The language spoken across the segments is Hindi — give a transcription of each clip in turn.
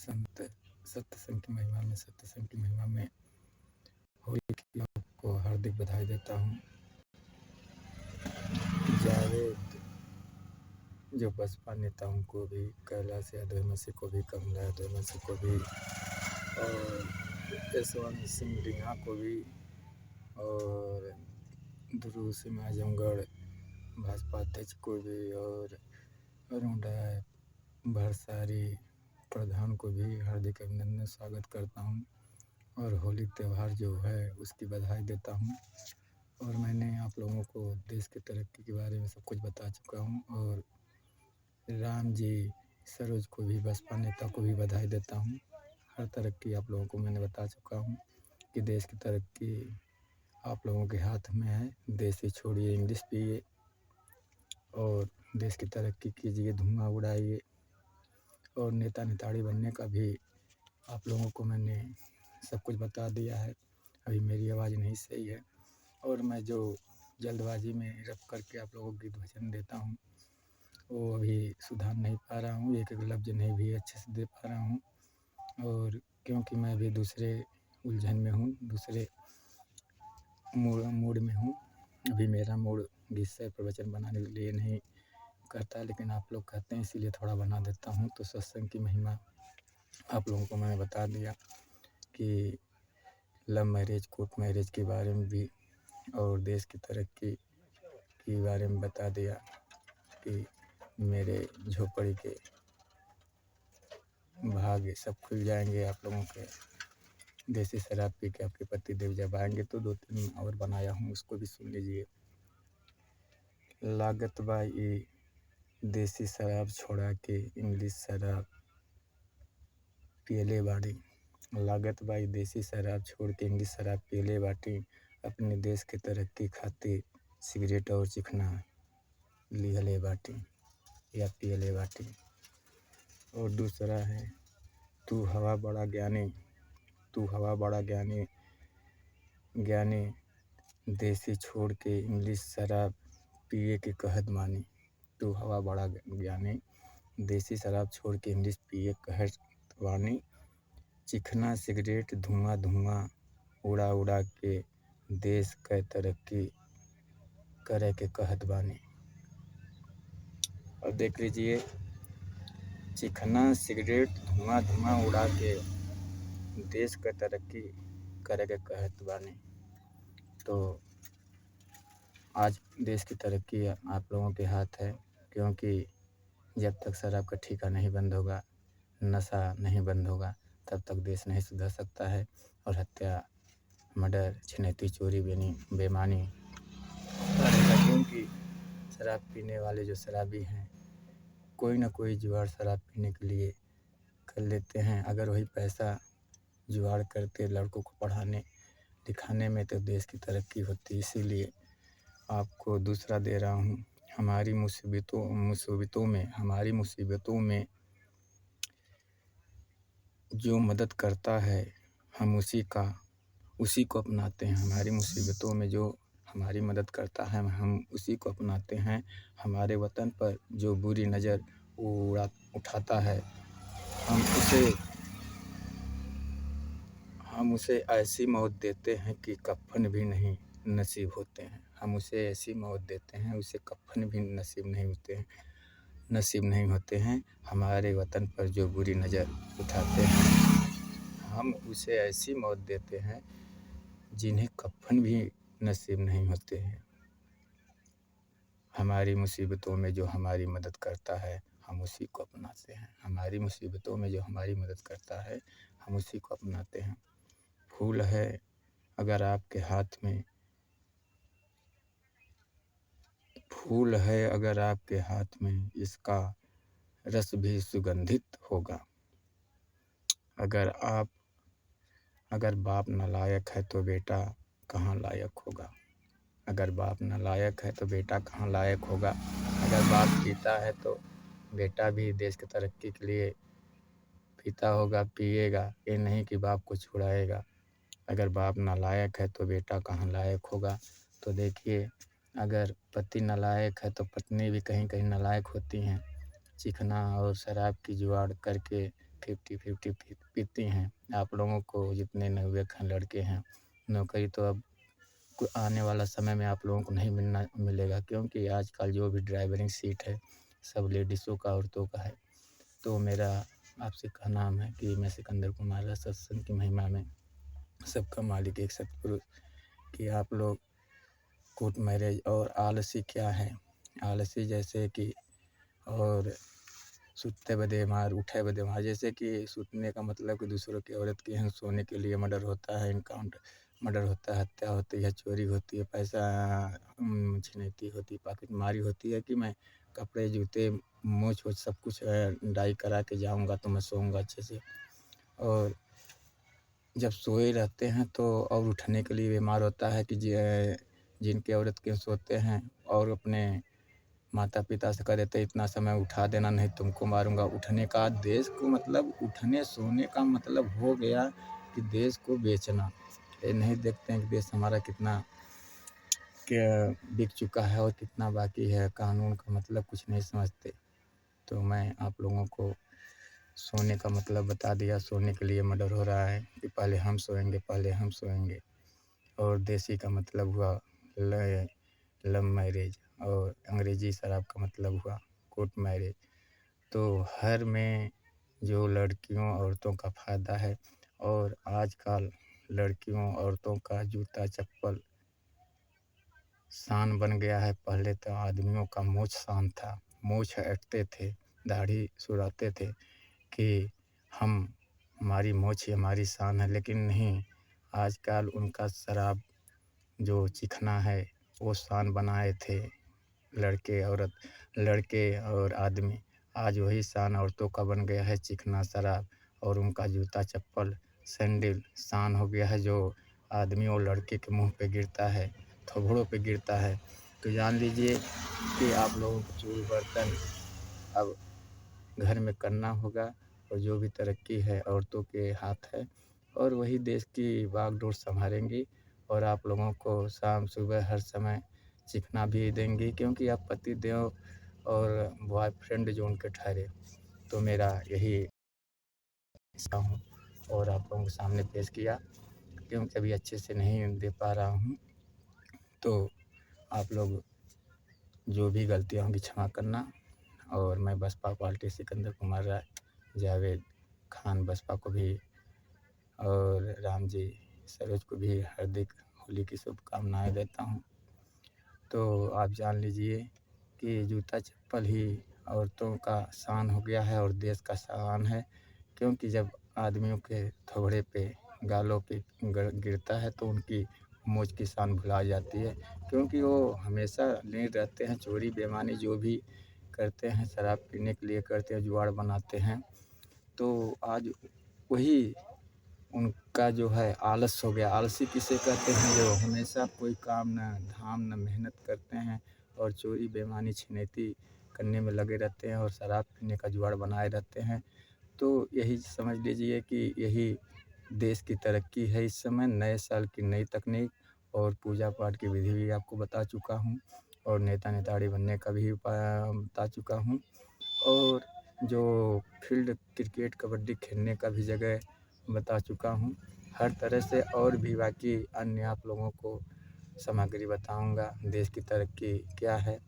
संत सत्संग की महिमा में होली की आपको हार्दिक बधाई देता हूँ। जावेद जो बसपा नेताओं को भी, कैलाश यादव मसी को भी, कमला यादव मसी को भी, और यशवंत सिंह डिंगा को भी, और ध्रुव सिंह आजमगढ़ भाजपा अध्यक्ष को भी, और अरुण राय भरसारी प्रधान को भी हार्दिक अभिनंदन स्वागत करता हूँ और होली त्यौहार जो है उसकी बधाई देता हूँ। और मैंने आप लोगों को देश की तरक्की के बारे में सब कुछ बता चुका हूँ। और राम जी सरोज को भी, बसपा नेता को भी बधाई देता हूँ। हर तरक्की आप लोगों को मैंने बता चुका हूँ कि देश की तरक्की आप लोगों के हाथ में है। देसी छोड़िए, इंग्लिश पिए और देश की तरक्की कीजिए, धुआं उड़ाइए। और नेता नेताड़ी बनने का भी आप लोगों को मैंने सब कुछ बता दिया है। अभी मेरी आवाज़ नहीं सही है और मैं जो जल्दबाजी में रख करके आप लोगों को गीत भजन देता हूँ वो अभी सुधार नहीं पा रहा हूँ, एक एक लफ्ज़ नहीं भी अच्छे से दे पा रहा हूँ। और क्योंकि मैं अभी दूसरे उलझन में हूँ, दूसरे मूड में हूँ। अभी मेरा मूड विषय प्रवचन बनाने के लिए नहीं करता, लेकिन आप लोग कहते हैं इसीलिए थोड़ा बना देता हूँ। तो सत्संग की महिमा आप लोगों को मैंने बता दिया कि लव मैरिज, कोर्ट मैरिज के बारे में भी, और देश की तरक्की के बारे में बता दिया कि मेरे झोपड़ी के भाग्य सब खुल जाएंगे आप लोगों के। देसी शराब पी के आपके पति देव जब आएंगे तो 2-3 और बनाया हूँ, उसको भी सुन लीजिए। लागत बाई देसी शराब छोड़ा के इंग्लिश शराब पियले बाड़ी। लागत बाई देसी शराब छोड़ के इंग्लिश शराब पियले बाटी। अपने देश के तरक्की खातिर सिगरेट और चिकना लिहले बाटी या पियले बाटी। और दूसरा है तू हवा बड़ा ज्ञानी, तू हवा बड़ा ज्ञानी, ज्ञानी देसी छोड़ के इंग्लिश शराब पिए के कहत मानी। तू हवा बड़ा ज्ञानी, देसी शराब छोड़ के इंग्लिश पिए कहत वानी। चिकना सिगरेट धुआं धुआं उड़ा उड़ा के देश क तरक्की करे के कहत बानी। और देख लीजिए, चिकना सिगरेट धुआं धुआं उड़ा के देश का तरक्की करे के कहत बानी। तो आज देश की तरक्की आप लोगों के हाथ है, क्योंकि जब तक शराब का ठेका नहीं बंद होगा, नशा नहीं बंद होगा, तब तक देश नहीं सुधर सकता है। और हत्या, मर्डर, छिनैती, चोरी, बेईमानी बढ़ेगा, क्योंकि शराब पीने वाले जो शराबी हैं कोई ना कोई जुगाड़ शराब पीने के लिए कर लेते हैं। अगर वही पैसा जुगाड़ करते लड़कों को पढ़ाने लिखाने में तो देश की तरक्की होती। इसीलिए आपको दूसरा दे रहा हूँ, हमारी मुसीबतों में जो मदद करता है हम उसी को अपनाते हैं। हमारी मुसीबतों में जो हमारी मदद करता है हम उसी को अपनाते हैं। हमारे वतन पर जो बुरी नज़र उठाता है हम उसे ऐसी मौत देते हैं कि कफ़न भी नहीं नसीब होते हैं। हम उसे ऐसी मौत देते हैं उसे कफ़न भी नसीब नहीं होते हैं। हमारे वतन पर जो बुरी नज़र उठाते हैं हम उसे ऐसी मौत देते हैं जिन्हें कफ़न भी नसीब नहीं होते हैं। हमारी मुसीबतों में जो हमारी मदद करता है हम उसी को अपनाते हैं। हमारी मुसीबतों में जो हमारी मदद करता है हम उसी को अपनाते हैं। फूल है अगर आपके हाथ में, इसका रस भी सुगंधित होगा। अगर बाप नालायक है तो बेटा कहाँ लायक होगा। अगर बाप नालायक है तो बेटा कहाँ लायक होगा। अगर बाप पीता है तो बेटा भी देश की तरक्की के लिए पीता होगा, पिएगा। ये नहीं कि बाप को छुड़ाएगा। अगर बाप नालायक है तो बेटा कहाँ लायक होगा। तो देखिए, अगर पति नालायक है तो पत्नी भी कहीं कहीं नालायक होती हैं। चिकना और शराब की जुगाड़ करके 50-50 पीती हैं। आप लोगों को जितने नवयुवक हैं, लड़के हैं, नौकरी तो अब आने वाला समय में आप लोगों को नहीं मिलेगा, क्योंकि आजकल जो भी ड्राइवरिंग सीट है सब लेडीज़ों का, औरतों का है। तो मेरा आपसे कहना है कि मैं सिकंदर कुमार सत्संग की महिमा में सबका मालिक एक सतपुरुष कि आप लोग कोर्ट मैरिज और आलसी क्या है, आलसी जैसे कि और सुतते बदे मार उठे बदे मार, जैसे कि सुतने का मतलब कि दूसरों की औरत के यहाँ सोने के लिए मर्डर होता है, इनकाउंटर मर्डर होता है, हत्या होती है, चोरी होती है, पैसा छिनैती होती है, पॉकेटमारी होती है कि मैं कपड़े जूते मोछ वोछ सब कुछ डाई करा के जाऊँगा तो मैं सोऊंगा अच्छे से। और जब सोए रहते हैं तो और उठने के लिए बीमार होता है कि जिनके औरत के सोते हैं और अपने माता पिता से कह देते इतना समय उठा देना नहीं तुमको मारूंगा। उठने का देश को मतलब उठने सोने का मतलब हो गया कि देश को बेचना। ये नहीं देखते हैं कि देश हमारा कितना बिक चुका है और कितना बाकी है। कानून का मतलब कुछ नहीं समझते। तो मैं आप लोगों को सोने का मतलब बता दिया। सोने के लिए मर्डर हो रहा है कि पहले हम सोएंगे, पहले हम सोएंगे। और देसी का मतलब हुआ लव मैरिज और अंग्रेजी शराब का मतलब हुआ कोर्ट मैरिज। तो हर में जो लड़कियों औरतों का फ़ायदा है। और आजकल लड़कियों औरतों का जूता चप्पल शान बन गया है। पहले तो आदमियों का मूंछ शान था, मूंछ हटते थे, दाढ़ी सुड़ाते थे कि हमारी मूंछ ही हमारी शान है। लेकिन नहीं, आजकल उनका शराब जो चिकना है वो शान बनाए थे लड़के और आदमी। आज वही शान औरतों का बन गया है, चिकना शराब। और उनका जूता चप्पल सैंडल शान हो गया है, जो आदमी और लड़के के मुंह पे गिरता है, थोबड़ों पे गिरता है। तो जान लीजिए कि आप लोगों को चूल बर्तन अब घर में करना होगा। और जो भी तरक्की है औरतों के हाथ है, और वही देश की बागडोर संभालेंगी। और आप लोगों को शाम सुबह हर समय चिकना भी देंगी, क्योंकि आप पति देव और बॉयफ्रेंड जो उनके ठहरे। तो मेरा यही हिस्सा हूँ और आप लोगों के सामने पेश किया, क्योंकि अभी अच्छे से नहीं दे पा रहा हूँ। तो आप लोग जो भी गलतियाँ होंगी क्षमा करना। और मैं बसपा पार्टी सिकंदर कुमार राय जावेद खान बसपा को भी और राम जी सरोज को भी हार्दिक होली की शुभकामनाएं देता हूँ। तो आप जान लीजिए कि जूता चप्पल ही औरतों का शान हो गया है और देश का शान है। क्योंकि जब आदमियों के थोबड़े पे गालों पे गिरता है तो उनकी मूंछ की शान भुला जाती है, क्योंकि वो हमेशा लीन रहते हैं। चोरी बेईमानी जो भी करते हैं, शराब पीने के लिए करते हैं, जुआड़ बनाते हैं। तो आज वही उनका जो है आलस हो गया। आलसी किसे कहते हैं? जो हमेशा कोई काम न धाम न मेहनत करते हैं और चोरी बेईमानी छिनैती करने में लगे रहते हैं और शराब पीने का जुगाड़ बनाए रहते हैं। तो यही समझ लीजिए कि यही देश की तरक्की है इस समय। नए साल की नई तकनीक और पूजा पाठ की विधि भी आपको बता चुका हूँ, और नेता नेताड़ी बनने का भी बता चुका हूँ। और जो फील्ड क्रिकेट कबड्डी खेलने का भी जगह बता चुका हूँ। हर तरह से और भी बाकी अन्य आप लोगों को सामग्री बताऊंगा। देश की तरक्की क्या है?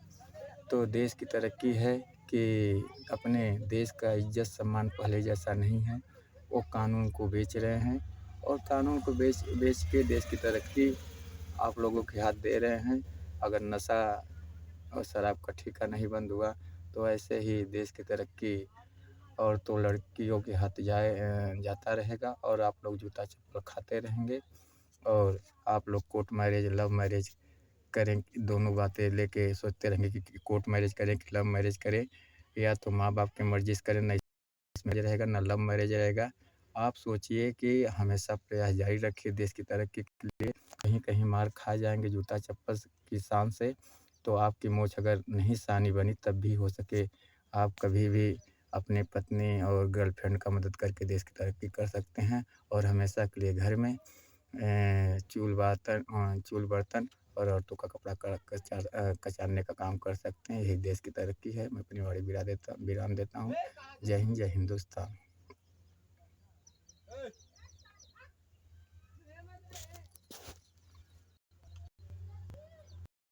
तो देश की तरक्की है कि अपने देश का इज्जत सम्मान पहले जैसा नहीं है। वो कानून को बेच रहे हैं और कानून को बेच के देश की तरक्की आप लोगों के हाथ दे रहे हैं। अगर नशा और शराब का ठेका नहीं बंद हुआ तो ऐसे ही देश की तरक्की और तो लड़कियों के हाथ जाता रहेगा और आप लोग जूता चप्पल खाते रहेंगे। और आप लोग कोर्ट मैरिज लव मैरिज करें, दोनों बातें लेके सोचते रहेंगे कि कोर्ट मैरिज करें कि लव मैरिज करें, या तो माँ बाप की मर्जी से करें। नहीं मैरिज रहेगा ना लव मैरिज रहेगा। आप सोचिए कि हमेशा प्रयास जारी रखिए देश की तरक्की के लिए। कहीं कहीं मार खा जाएंगे जूता चप्पल की शान से, तो आपकी मूंछ अगर नहीं सानी बनी तब भी हो सके आप कभी भी अपने पत्नी और गर्लफ्रेंड का मदद करके देश की तरक्की कर सकते हैं। और हमेशा के लिए घर में चूल बर्तन और औरतों का कपड़ा कचारने का काम कर सकते हैं। यही देश की तरक्की है। मैं अपनी वाणी विराम देता हूँ। जय हिंद, जय हिंदुस्तान।